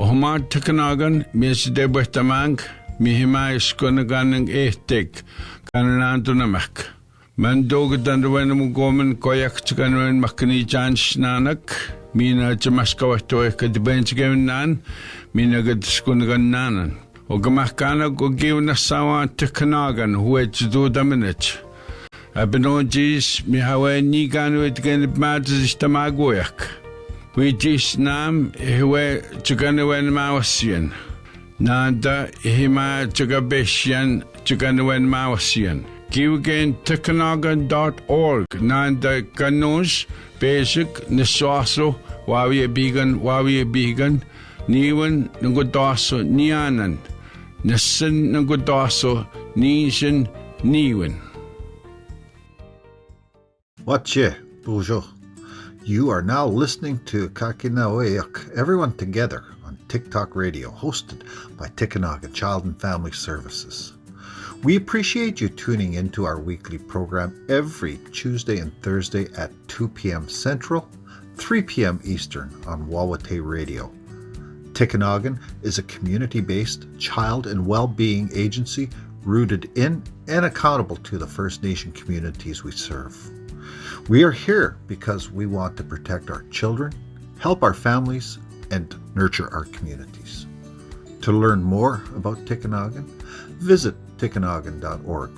Ohma Tikinagan, Mesde Bertamank, Mihima Iskunagan Ehtik, Kananantunamak. Mandogadan when Goman Koyak Chikanwen Makani Jan Shnanak, Mina Jamaskawatoika, the bench given nan, Mina get Skunagan Nanan. Ogamakana go give Nasawa Tikinagan, who had to do the minute. Abinojis, Mihawe Nigan with Gen Mads Tamagoyak. We just nam, Hiwe Chuganawen Mausian. Nanda, Hima Chugabeshian, Chuganawen Mausian. Give again Tikinagan.org. Nanda Kanus, Basic, Nisaso, Wawi Bigan, Niwan, Nugodaso, Nianan. Nisan Nugodaso, Nishan, Niwan. Whatche, bonjour. You are now listening to Kahkenuh Aweyuk, Everyone Together on TikTok Radio, hosted by Tikinagan Child and Family Services. We appreciate you tuning into our weekly program every Tuesday and Thursday at 2 p.m. Central, 3 p.m. Eastern on Wawate Radio. Tikinagan is a community-based child and well-being agency rooted in and accountable to the First Nation communities we serve. We are here because we want to protect our children, help our families, and nurture our communities. To learn more about Tikinagan, visit Tikinagan.org.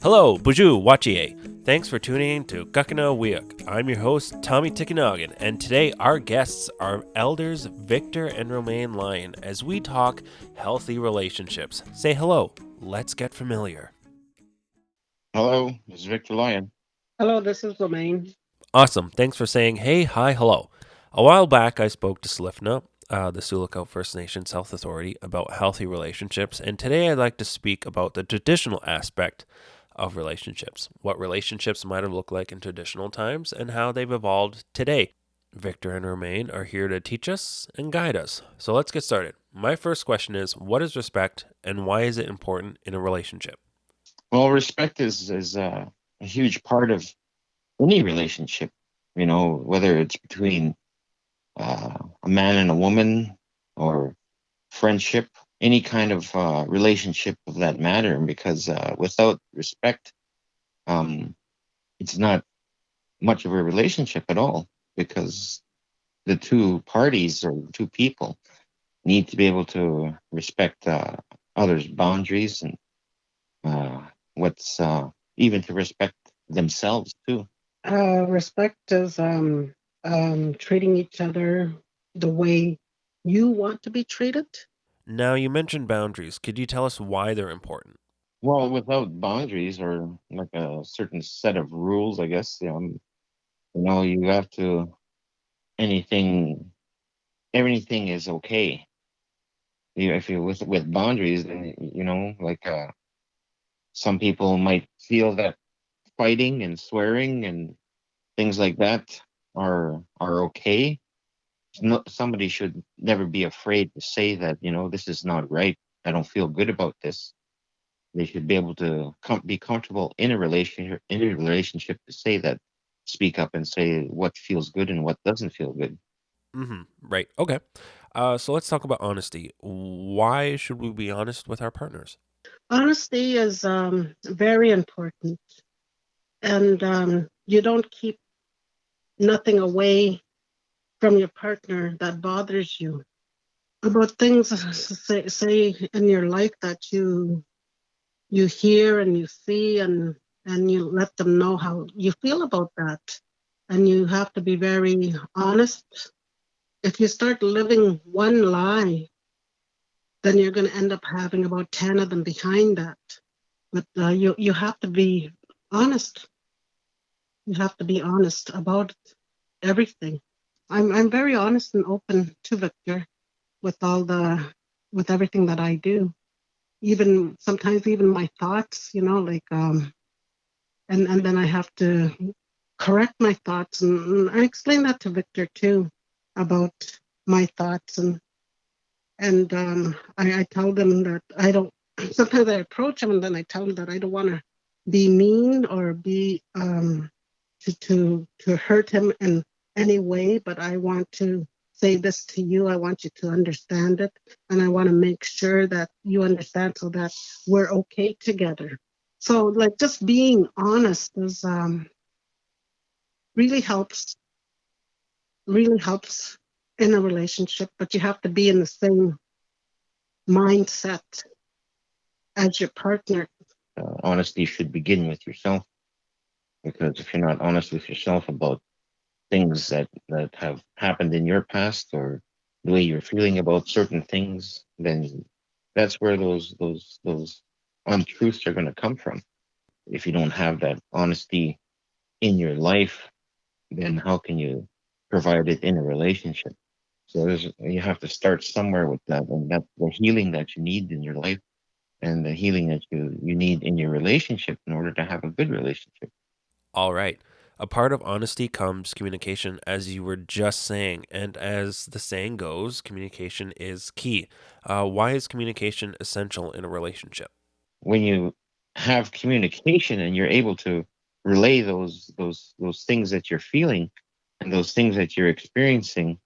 Hello, bonjour, Wachie. Thanks for tuning in to Kahkenuh Aweyuk. I'm your host, Tommy Tikinagan, and today our guests are elders Victor and Romaine Lyon as we talk healthy relationships. Say hello. Let's get familiar. Hello, this is Victor Lyon. Hello, this is Romaine. Awesome. Thanks for saying hey, hi, hello. A while back, I spoke to Slifna, the Sulakau First Nations Health Authority, about healthy relationships, and today I'd like to speak about the traditional aspect of relationships, what relationships might have looked like in traditional times, and how they've evolved today. Victor and Romaine are here to teach us and guide us. So let's get started. My first question is, what is respect and why is it important in a relationship? Well, respect is a huge part of any relationship, whether it's between a man and a woman or friendship, any kind of relationship of that matter, because without respect, it's not much of a relationship at all, because the two parties or two people need to be able to respect others' boundaries and what's even to respect themselves too. Respect is treating each other the way you want to be treated. Now, you mentioned boundaries. Could you tell us why they're important? Well, without boundaries or like a certain set of rules, I guess, you have to, everything is okay. If you're with boundaries, then, some people might feel that fighting and swearing and things like that are okay. Somebody should never be afraid to say that, this is not right. I don't feel good about this. They should be able to be comfortable in a relationship to say that, speak up and say what feels good and what doesn't feel good. Mm-hmm. Right. Okay. So let's talk about honesty. Why should we be honest with our partners? Honesty is very important. And you don't keep nothing away from your partner that bothers you. About things, say in your life that you hear and you see, and you let them know how you feel about that. And you have to be very honest. If you start living one lie, then you're going to end up having about 10 of them behind that. But you have to be honest. You have to be honest about everything. I'm very honest and open to Victor with everything that I do. Sometimes even my thoughts, and then I have to correct my thoughts, and I explain that to Victor too. about my thoughts, and I tell them that I don't. Sometimes I approach them and then I tell them that I don't want to be mean or be to hurt him in any way, but I want to say this to you. I want you to understand it, and I want to make sure that you understand so that we're okay together. So, like, just being honest is really helps. Really helps in a relationship, but you have to be in the same mindset as your partner. Honesty should begin with yourself, because if you're not honest with yourself about things that have happened in your past, or the way you're feeling about certain things, then that's where those untruths are going to come from. If you don't have that honesty in your life, then how can you provide it in a relationship? So you have to start somewhere with that, and that's the healing that you need in your life, and the healing that you need in your relationship in order to have a good relationship. All right. A part of honesty comes communication, as you were just saying. And as the saying goes, communication is key. Why is communication essential in a relationship? When you have communication and you're able to relay those things that you're feeling and those things that you're experiencing,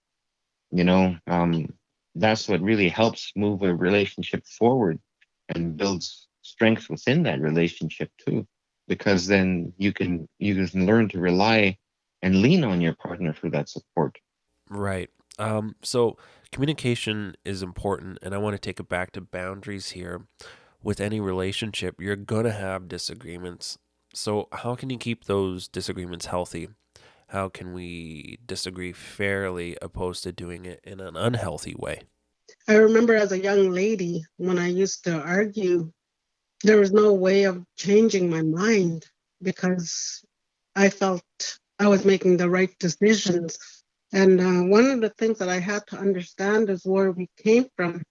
you know, that's what really helps move a relationship forward and builds strength within that relationship too, because then you can learn to rely and lean on your partner for that support. Right. So communication is important, and I want to take it back to boundaries here. With any relationship, you're going to have disagreements. So, how can you keep those disagreements healthy? How can we disagree fairly opposed to doing it in an unhealthy way? I remember as a young lady when I used to argue, there was no way of changing my mind because I felt I was making the right decisions. And one of the things that I had to understand is where we came from.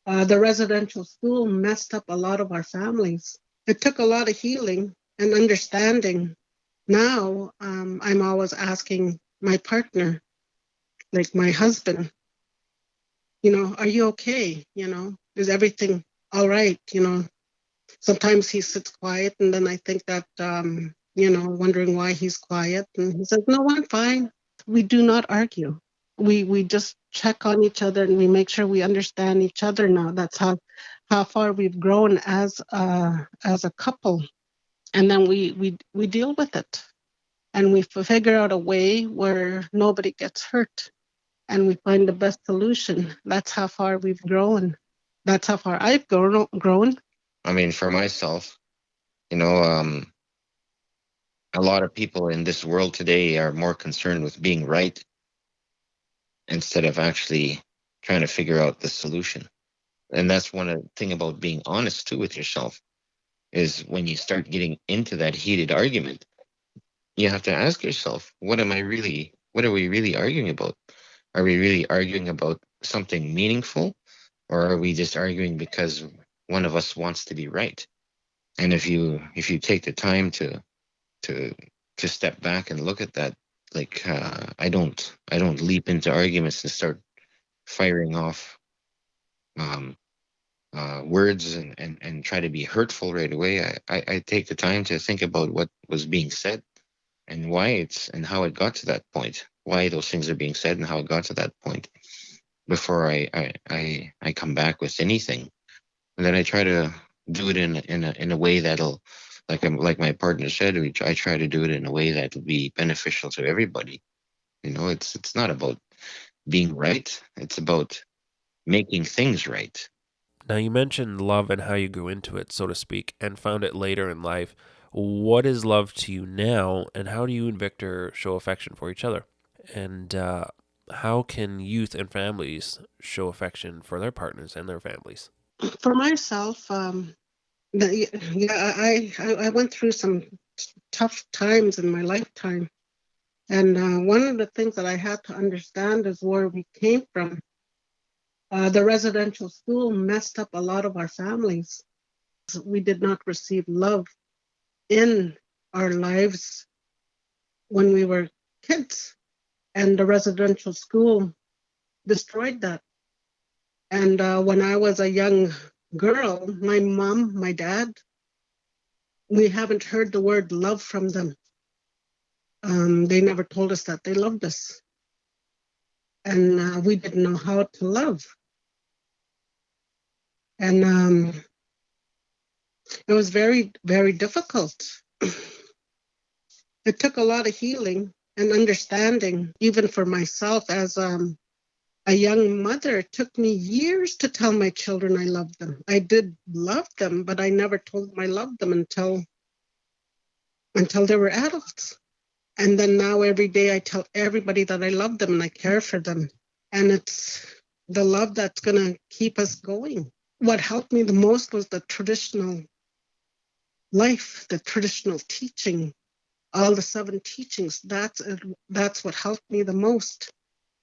The residential school messed up a lot of our families. It took a lot of healing and understanding. Now, I'm always asking my partner, like my husband, are you okay? Is everything all right? Sometimes he sits quiet, and then I think that, wondering why he's quiet. And he says, no, I'm fine. We do not argue. We just check on each other and we make sure we understand each other now. That's how far we've grown as a couple. And then we deal with it. And we figure out a way where nobody gets hurt. And we find the best solution. That's how far we've grown. That's how far I've grown. I mean, for myself, you know, a lot of people in this world today are more concerned with being right instead of actually trying to figure out the solution. And that's one thing about being honest too with yourself, is when you start getting into that heated argument, you have to ask yourself, what are we really arguing about? Are we really arguing about something meaningful, or are we just arguing because one of us wants to be right? And if you take the time to step back and look at that, like I don't leap into arguments and start firing off um, words and try to be hurtful right away. I take the time to think about what was being said and and how it got to that point, why those things are being said and how it got to that point before I come back with anything. And then I try to do it in a way that'll, like my partner said, I try to do it in a way that'll be beneficial to everybody. It's not about being right. It's about making things right. Now, you mentioned love and how you grew into it, so to speak, and found it later in life. What is love to you now, and how do you and Victor show affection for each other? And how can youth and families show affection for their partners and their families? For myself, I went through some tough times in my lifetime. And one of the things that I had to understand is where we came from. The residential school messed up a lot of our families. We did not receive love in our lives when we were kids. And the residential school destroyed that. And when I was a young girl, my mom, my dad, we haven't heard the word love from them. They never told us that they loved us. And we didn't know how to love. And it was very, very difficult. It took a lot of healing and understanding, even for myself as a young mother. It took me years to tell my children I loved them. I did love them, but I never told them I loved them until they were adults. And then now every day I tell everybody that I love them and I care for them. And it's the love that's going to keep us going. What helped me the most was the traditional life, the traditional teaching, all the 7 teachings. That's what helped me the most.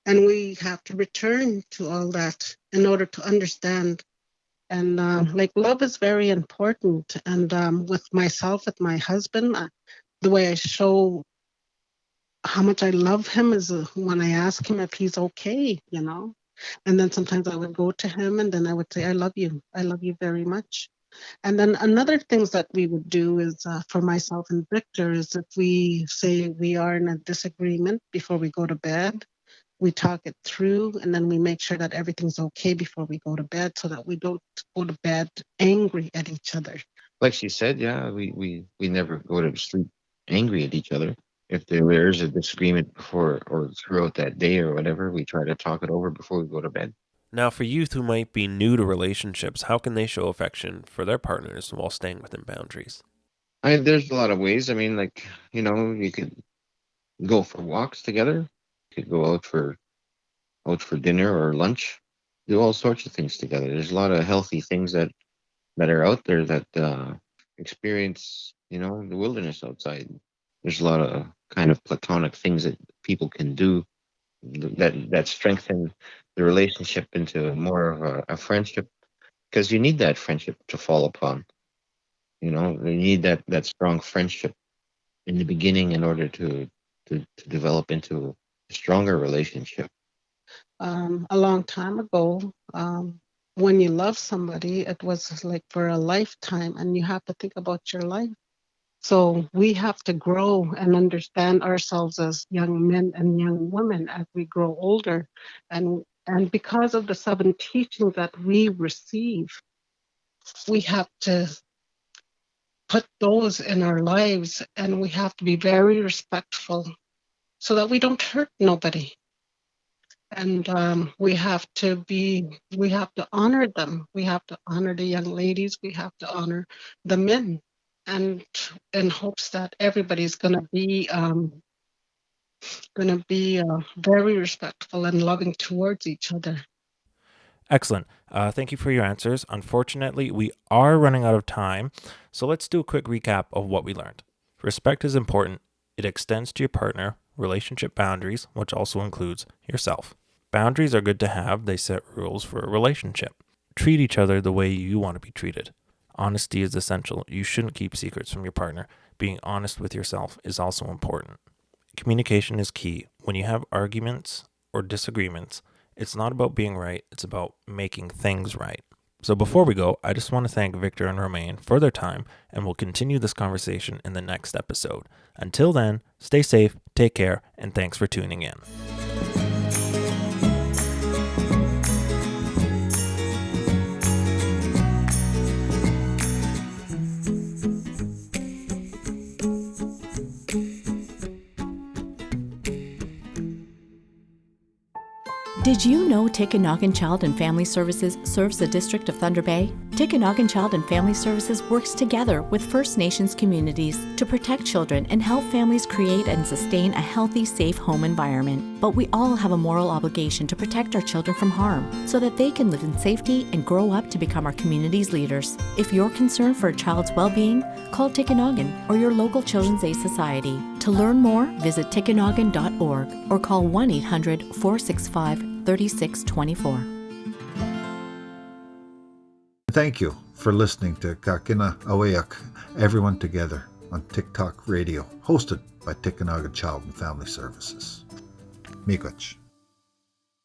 And we have to return to all that in order to understand. And love is very important. And with myself, with my husband, the way I show how much I love him is when I ask him if he's okay, And then sometimes I would go to him and then I would say, I love you. I love you very much. And then another things that we would do is for myself and Victor is if we say we are in a disagreement before we go to bed, we talk it through and then we make sure that everything's okay before we go to bed so that we don't go to bed angry at each other. Like she said, yeah, we never go to sleep angry at each other. If there is a disagreement before or throughout that day or whatever, we try to talk it over before we go to bed. Now, for youth who might be new to relationships, how can they show affection for their partners while staying within boundaries? There's a lot of ways. You could go for walks together. You could go out for dinner or lunch. Do all sorts of things together. There's a lot of healthy things that are out there that experience, the wilderness outside. There's a lot of kind of platonic things that people can do that strengthen the relationship into more of a friendship, because you need that friendship to fall upon. You need that strong friendship in the beginning in order to develop into a stronger relationship. A long time ago, when you love somebody, it was like for a lifetime, and you have to think about your life. So we have to grow and understand ourselves as young men and young women as we grow older. And because of the 7 teachings that we receive, we have to put those in our lives, and we have to be very respectful so that we don't hurt nobody. And we have to honor them. We have to honor the young ladies. We have to honor the men. And in hopes that everybody's going to be very respectful and loving towards each other. Excellent. Thank you for your answers. Unfortunately, we are running out of time, so let's do a quick recap of what we learned. Respect is important. It extends to your partner, relationship boundaries, which also includes yourself. Boundaries are good to have. They set rules for a relationship. Treat each other the way you want to be treated. Honesty is essential. You shouldn't keep secrets from your partner. Being honest with yourself is also important. Communication is key. When you have arguments or disagreements, it's not about being right, it's about making things right. So before we go, I just want to thank Victor and Romaine for their time, and we'll continue this conversation in the next episode. Until then, stay safe, take care, and thanks for tuning in. Did you know Tikinagan Child and Family Services serves the District of Thunder Bay? Tikinagan Child and Family Services works together with First Nations communities to protect children and help families create and sustain a healthy, safe home environment. But we all have a moral obligation to protect our children from harm so that they can live in safety and grow up to become our community's leaders. If you're concerned for a child's well-being, call Tikinagan or your local Children's Aid Society. To learn more, visit tikinagan.org or call 1-800-465-3624. Thank you for listening to Kahkenuh Aweyuk, Everyone Together on TikTok Radio, hosted by Tikinagan Child and Family Services. Miigwech.